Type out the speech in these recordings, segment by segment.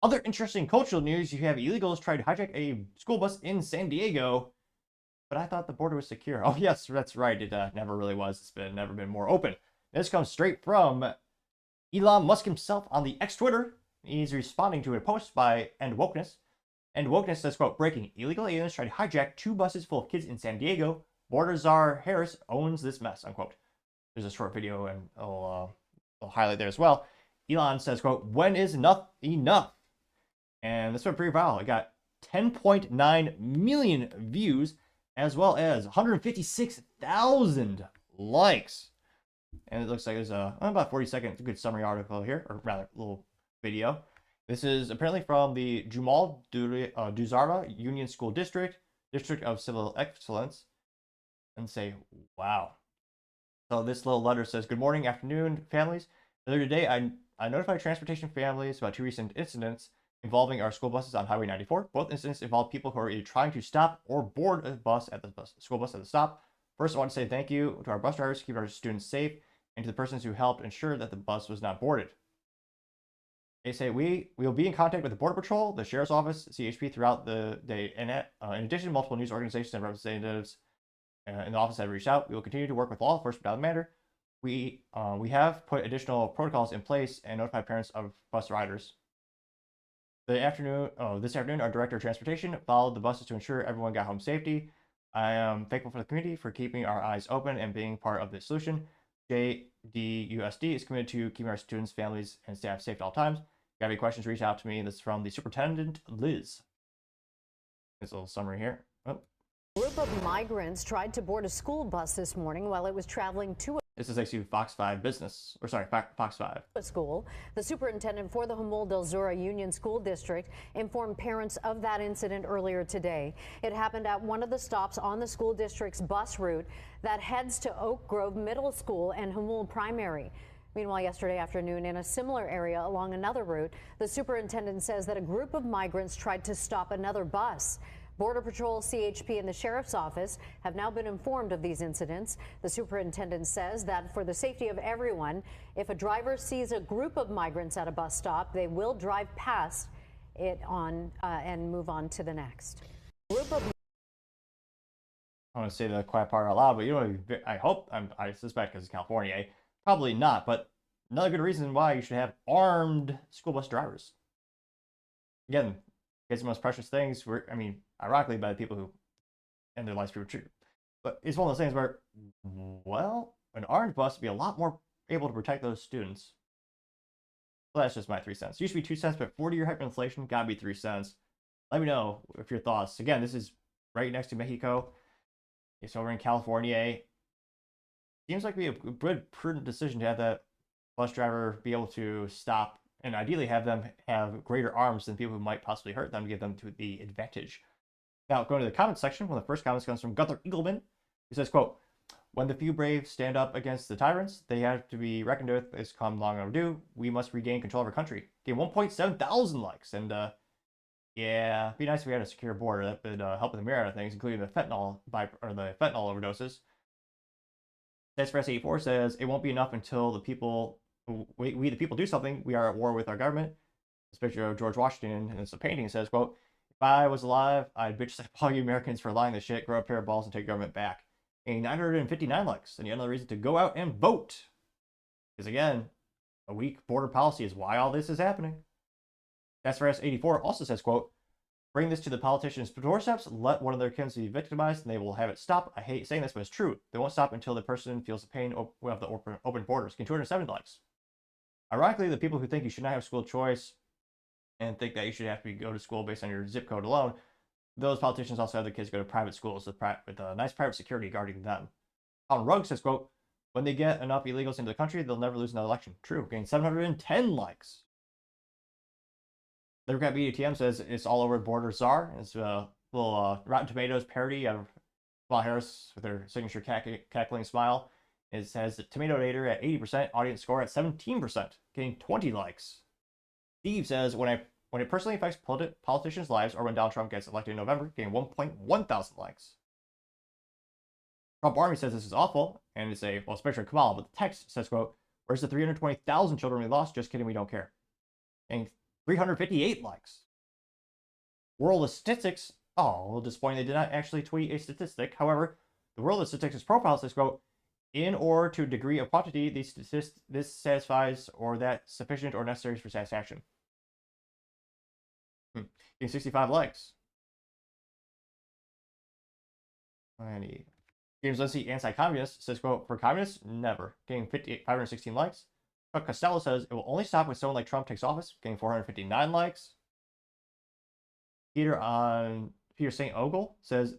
Other interesting cultural news, you have illegals try to hijack a school bus in San Diego, but I thought the border was secure. Oh, yes, that's right. It never really was. It's never been more open. This comes straight from Elon Musk himself on the X Twitter. He's responding to a post by End Wokeness. End Wokeness says, quote, breaking, illegal aliens try to hijack 2 buses full of kids in San Diego. Border czar Harris owns this mess, unquote. There's a short video, and I'll highlight there as well. Elon says, quote, when is enough enough? And this went pretty viral. It got 10.9 million views, as well as 156,000 likes. And it looks like there's about 40-second good summary article here, or rather, little video. This is apparently from the Jumal Duzara Union School District of Civil Excellence, and say, wow. So this little letter says, good morning, afternoon, families. Earlier today, I notified transportation families about 2 recent incidents involving our school buses on Highway 94. Both incidents involved people who are either trying to stop or board a bus at the school bus at the stop. First, I want to say thank you to our bus drivers, keep our students safe, and to the persons who helped ensure that the bus was not boarded. They say we will be in contact with the Border Patrol, the Sheriff's Office, CHP throughout the day. And in addition, multiple news organizations and representatives in the office have reached out. We will continue to work with law enforcement down the matter. We have put additional protocols in place and notified parents of bus riders. This afternoon, our director of transportation followed the buses to ensure everyone got home safety. I am thankful for the community for keeping our eyes open and being part of the solution. JDUSD is committed to keeping our students, families, and staff safe at all times. If you have any questions, reach out to me. This is from the Superintendent, Liz. This little summary here. Oh. A group of migrants tried to board a school bus this morning while it was traveling to This is actually Fox 5 Business, or sorry, Fox 5. a school. The superintendent for the Humul del Zura Union School District informed parents of that incident earlier today. It happened at one of the stops on the school district's bus route that heads to Oak Grove Middle School and Humul Primary. Meanwhile, yesterday afternoon, in a similar area along another route, the superintendent says that a group of migrants tried to stop another bus. Border Patrol, CHP, and the Sheriff's Office have now been informed of these incidents. The superintendent says that for the safety of everyone, if a driver sees a group of migrants at a bus stop, they will drive past it and move on to the next. I want to say the quiet part out loud, but you know, I suspect because it's California, probably not. But another good reason why you should have armed school bus drivers. Again, it's the most precious things. Ironically, by the people who end their lives prematurely. But it's one of those things where, well, an armed bus would be a lot more able to protect those students. Well, that's just my 3 cents. It used to be 2 cents, but 40-year hyperinflation gotta be 3 cents. Let me know if your thoughts. Again, this is right next to Mexico. It's over in California. Seems like it'd be a good, prudent decision to have that bus driver be able to stop and ideally have them have greater arms than people who might possibly hurt them to give them to the advantage. Now, going to the comments section, one of the first comments comes from Gunther Eagleman, who says, quote, when the few brave stand up against the tyrants, they have to be reckoned with. It's come long overdue. We must regain control of our country. Gain 1.7 thousand likes. And, yeah, it'd be nice if we had a secure border. That would help with the myriad of things, including the fentanyl overdoses. That's for S84 says, it won't be enough until the people, we the people do something. We are at war with our government. This picture of George Washington, and it's a painting. It says, quote, if I was alive, I'd bitch slap all you Americans for lying this shit, grow a pair of balls, and take government back. And 959 likes, and yet another reason to go out and vote. Because again, a weak border policy is why all this is happening. That's for S84 also says, quote, bring this to the politicians' doorsteps, let one of their kids be victimized, and they will have it stop. I hate saying this, but it's true. They won't stop until the person feels the pain of the open borders. Gain 207 likes. Ironically, the people who think you should not have school choice and think that you should have to go to school based on your zip code alone, those politicians also have their kids go to private schools with nice private security guarding them. Colin Rugg says, quote, when they get enough illegals into the country, they'll never lose another election. True. Gain 710 likes. Democrat BDTM says it's all over border czar. It's a little Rotten Tomatoes parody of Kamala Harris with her signature cackling smile. It says Tomato Dater at 80%, audience score at 17%, getting 20 likes. Steve says, when it personally affects politicians' lives or when Donald Trump gets elected in November, getting 1.1 thousand likes. Trump Army says this is awful, and it's a, well, especially Kamala, but the text says, quote, where's the 320,000 children we lost? Just kidding, we don't care. And 358 likes. World of Statistics, oh, a little disappointing they did not actually tweet a statistic. However, the World of Statistics profile says, quote, in or to a degree of quantity, this satisfies or that sufficient or necessary for satisfaction. Getting 65 likes. James Lindsay, anti-communist, says, quote, for communists, never. Getting 516 likes. Chuck Costello says, it will only stop when someone like Trump takes office. Getting 459 likes. Peter St. Ogle says,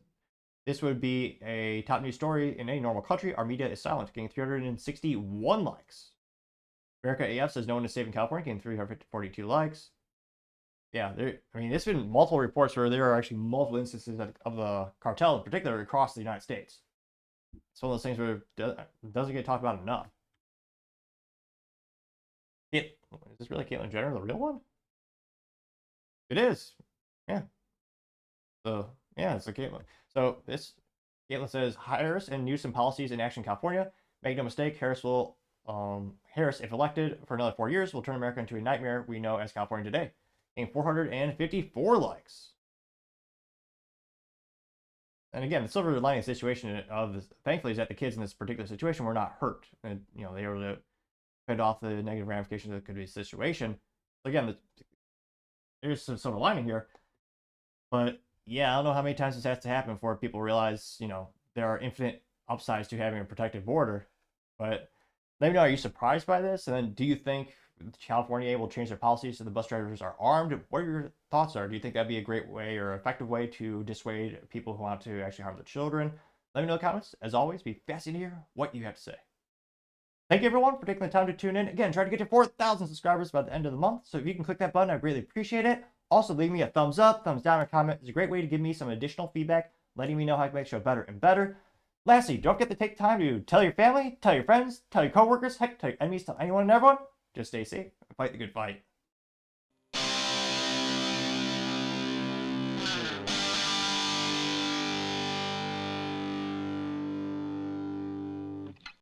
this would be a top news story in any normal country. Our media is silent. Getting 361 likes. America AF says, no one is saving California. Getting 342 likes. Yeah, I mean, there's been multiple reports where there are actually multiple instances of the cartel in particular across the United States. It's one of those things where it doesn't get talked about enough. Is this really Caitlyn Jenner, the real one? It is. Yeah. So, yeah, it's a Caitlyn. So, Caitlyn says, Harris and Newsom policies in action in California. Make no mistake, Harris, if elected for another 4 years, will turn America into a nightmare we know as California today. Getting 454 likes. And again, the silver lining situation of this, thankfully, is that the kids in this particular situation were not hurt. And, they were able to fend off the negative ramifications that could be a situation. So again, there's some silver lining here. But yeah, I don't know how many times this has to happen before people realize, there are infinite upsides to having a protected border. But let me know, are you surprised by this? And then do you think California will change their policies so the bus drivers are armed? What are your thoughts? Do you think that'd be a great way or effective way to dissuade people who want to actually harm the children? Let me know in the comments. As always, be fascinated to hear what you have to say. Thank you, everyone, for taking the time to tune in. Again, try to get to 4,000 subscribers by the end of the month. So if you can click that button, I'd greatly appreciate it. Also, leave me a thumbs up, thumbs down, or comment. It's a great way to give me some additional feedback, letting me know how I can make the show better and better. Lastly, don't forget to take time to tell your family, tell your friends, tell your coworkers, heck, tell your enemies, tell anyone and everyone. Just stay safe and fight the good fight.